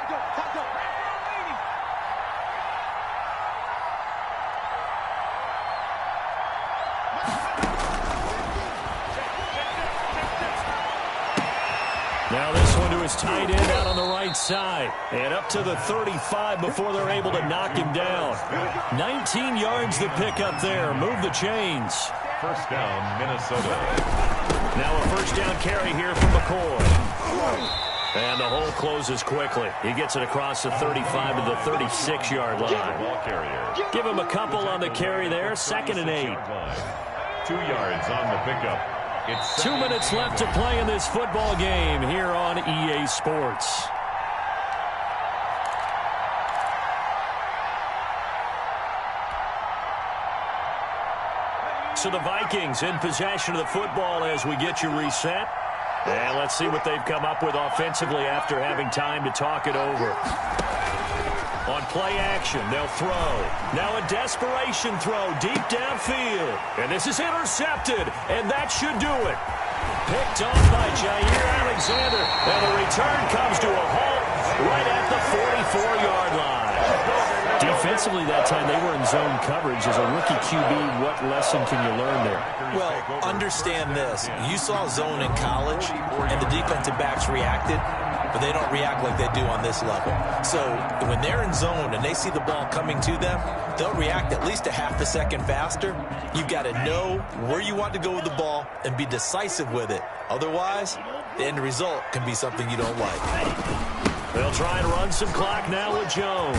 Speaker 4: Now this one to his tight end out on the right side. And up to the 35 before they're able to knock him down. 19 yards the pick up there. Move the chains.
Speaker 2: First down, Minnesota.
Speaker 4: Now a first down carry here from McCoy. And the hole closes quickly. He gets it across the 35 to the 36-yard line.
Speaker 2: Ball carrier.
Speaker 4: Give him a couple on the carry there. 2nd and 8.
Speaker 2: 2 yards on the pickup. It's
Speaker 4: 2 minutes left to play in this football game here on EA Sports. So the Vikings in possession of the football as we get you reset. And let's see what they've come up with offensively after having time to talk it over. On play action, they'll throw. Now a desperation throw deep downfield. And this is intercepted, and that should do it. Picked off by Jair Alexander. And the return comes to a halt right at the 44-yard line. Defensively that time, they were in zone coverage. As a rookie QB, what lesson can you learn there?
Speaker 3: Well, understand this. You saw zone in college, and the defensive backs reacted, but they don't react like they do on this level. So when they're in zone and they see the ball coming to them, they'll react at least a half a second faster. You've got to know where you want to go with the ball and be decisive with it. Otherwise, the end result can be something you don't like.
Speaker 4: They'll try and run some clock now with Jones.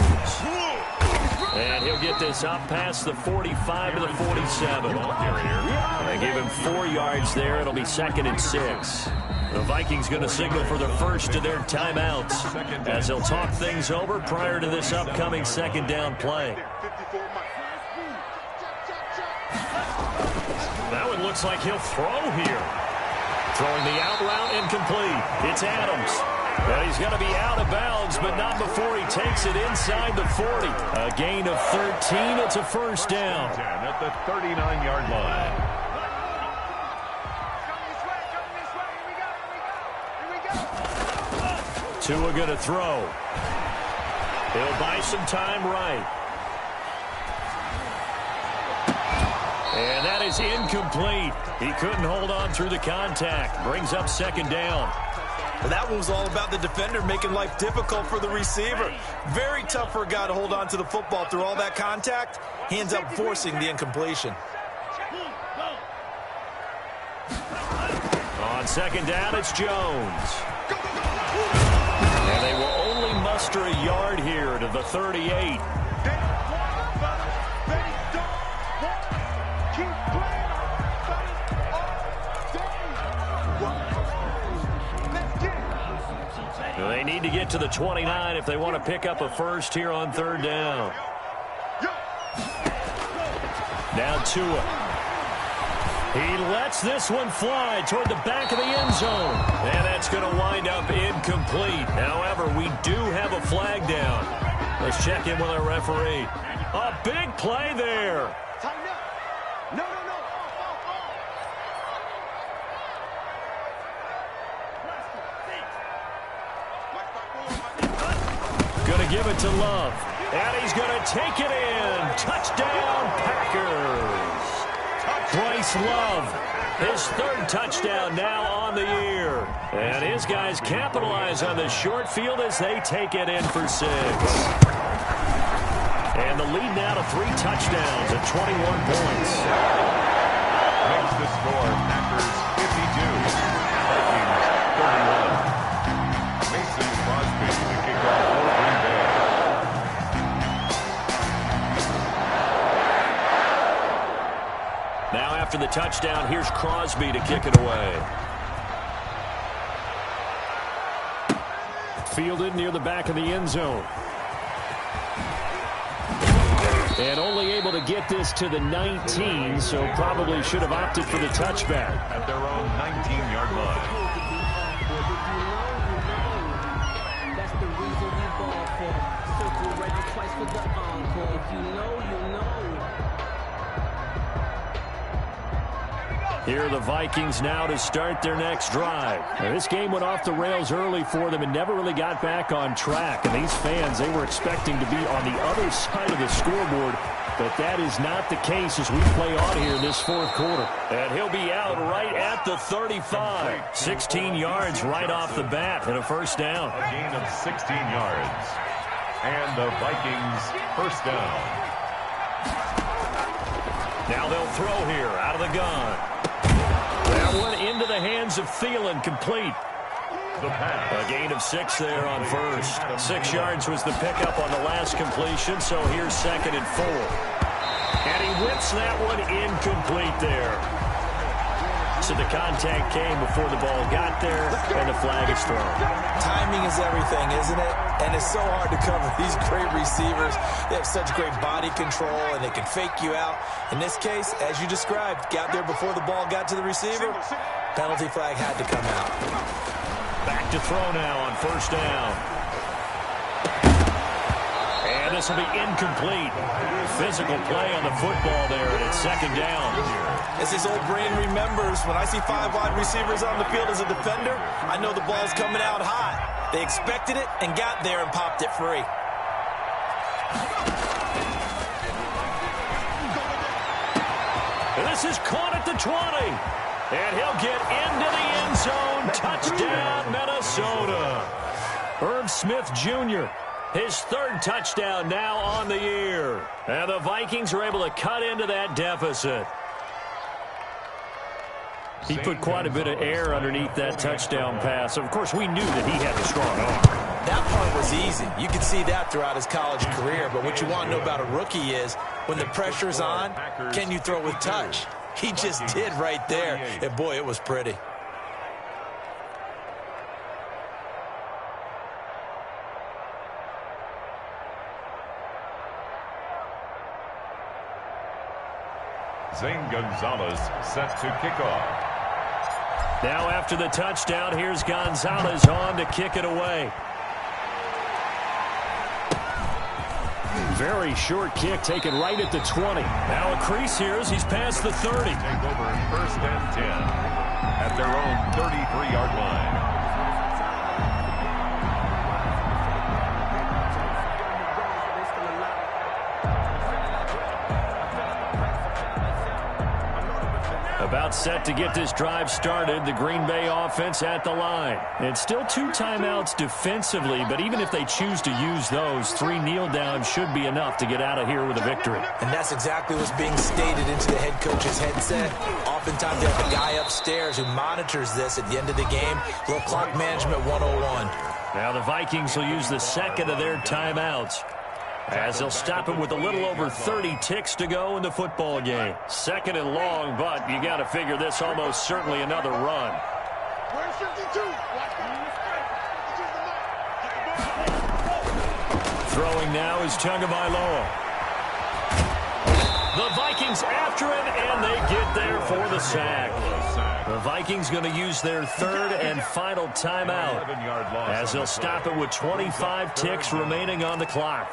Speaker 4: And he'll get this up past the 45 to the 47. They give him 4 yards there. It'll be 2nd and 6. The Vikings going to signal for the first of their timeouts as they'll talk things over prior to this upcoming 2nd down play. Now it looks like he'll throw here. Throwing the out route incomplete. It's Adams. And he's going to be out of bounds, but not before he takes it inside the 40. A gain of 13. It's a first down.
Speaker 2: At the 39-yard line.
Speaker 4: Tua going to throw. He'll buy some time right. And that is incomplete. He couldn't hold on through the contact. Brings up 2nd down.
Speaker 3: Well, that one was all about the defender making life difficult for the receiver. Very tough for a guy to hold on to the football through all that contact. He ends up forcing the incompletion.
Speaker 4: On 2nd down, it's Jones. And they will only muster a yard here to the 38. They need to get to the 29 if they want to pick up a first here on 3rd down. Now Tua. He lets this one fly toward the back of the end zone. And that's going to wind up incomplete. However, we do have a flag down. Let's check in with our referee. A big play there. Going to give it to Love. And he's going to take it in. Touchdown, Packers. Bryce Love, his 3rd touchdown now on the year. And his guys capitalize on the short field as they take it in for 6. And the lead now to 3 touchdowns at 21 points.
Speaker 2: Makes the score Packers 52. Vikings 31. Mason Crosby to kick off for Green Bay.
Speaker 4: Now after the touchdown, here's Crosby to kick it away. Fielded near the back of the end zone. And only able to get this to the 19, so probably should have opted for the touchback.
Speaker 2: At their own 19-yard line.
Speaker 4: Here are the Vikings now to start their next drive. Now, this game went off the rails early for them and never really got back on track. And these fans, they were expecting to be on the other side of the scoreboard. But that is not the case as we play on here in this fourth quarter. And he'll be out right at the 35. 16 yards right off the bat and a first down.
Speaker 2: A gain of 16 yards. And the Vikings first down.
Speaker 4: Now they'll throw here out of the gun. That one into the hands of Thielen, complete.
Speaker 2: The pass.
Speaker 4: A gain of 6 there on first. 6 yards was the pickup on the last completion, so here's 2nd and 4. And he whips that one incomplete there. So the contact came before the ball got there, and the flag is thrown.
Speaker 3: Timing is everything, isn't it? And it's so hard to cover these great receivers. They have such great body control, and they can fake you out. In this case, as you described, got there before the ball got to the receiver. Penalty flag had to come out.
Speaker 4: Back to throw now on first down. And this will be incomplete. Physical play on the football there, and it's 2nd down.
Speaker 3: As his old brain remembers, when I see 5 wide receivers on the field as a defender, I know the ball's coming out hot. They expected it and got there and popped it free.
Speaker 4: And this is caught at the 20. And he'll get into the end zone. Touchdown, Minnesota. Irv Smith Jr., his 3rd touchdown now on the year. And the Vikings are able to cut into that deficit. He put quite a bit of air underneath that touchdown pass. Of course, we knew that he had the strong arm.
Speaker 3: That part was easy. You could see that throughout his college career. But what you want to know about a rookie is when the pressure's on, can you throw with touch? He just did right there. And, boy, it was pretty.
Speaker 2: Zane Gonzalez set to kick off.
Speaker 4: Now after the touchdown, here's Gonzalez on to kick it away. Very short kick taken right at the 20. Now a crease here as he's past the 30.
Speaker 2: Take over 1st and 10 at their own 33-yard line.
Speaker 4: About set to get this drive started. The Green Bay offense at the line. It's still 2 timeouts defensively, but even if they choose to use those, 3 kneel downs should be enough to get out of here with a victory.
Speaker 3: And that's exactly what's being stated into the head coach's headset. Oftentimes they have a guy upstairs who monitors this at the end of the game. Little clock management 101.
Speaker 4: Now the Vikings will use the 2nd of their timeouts, as they'll stop it with a little over 30 ticks to go in the football game. 2nd and long, but you got to figure this almost certainly another run.
Speaker 5: Where's 52?
Speaker 4: Throwing now is Tagovailoa. The Vikings after him, and they get there for the sack. The Vikings going to use their 3rd and final timeout, as they'll stop it with 25 ticks remaining on the clock.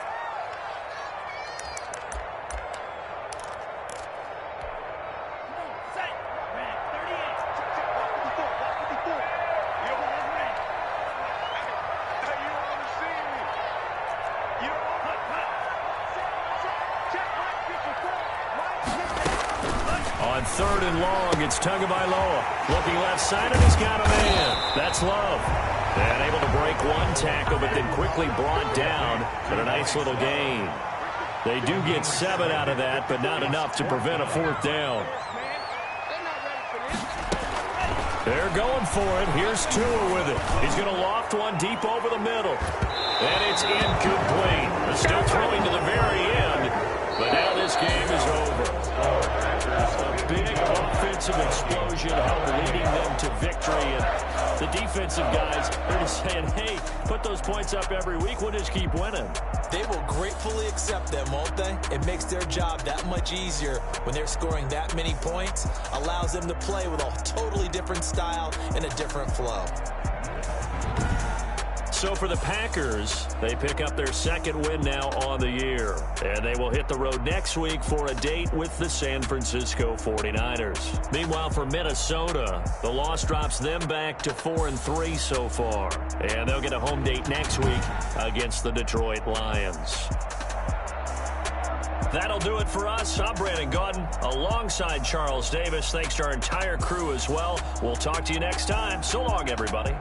Speaker 4: On 3rd and long, it's Tagovailoa. Looking left side, and he's got a man. That's Love. And able to break 1 tackle, but then quickly brought down. But a nice little gain. They do get 7 out of that, but not enough to prevent a 4th down. They're going for it. Here's Tua with it. He's going to loft one deep over the middle. And it's incomplete. But still throwing to the very end. But now this game is over. A big offensive explosion leading them to victory. And the defensive guys, they're just saying, hey, put those points up every week. We'll just keep winning.
Speaker 3: They will gratefully accept them, won't they? It makes their job that much easier when they're scoring that many points. Allows them to play with a totally different style and a different flow.
Speaker 4: So for the Packers, they pick up their second win now on the year. And they will hit the road next week for a date with the San Francisco 49ers. Meanwhile, for Minnesota, the loss drops them back to 4-3 so far. And they'll get a home date next week against the Detroit Lions. That'll do it for us. I'm Brandon Gaudin alongside Charles Davis. Thanks to our entire crew as well. We'll talk to you next time. So long, everybody.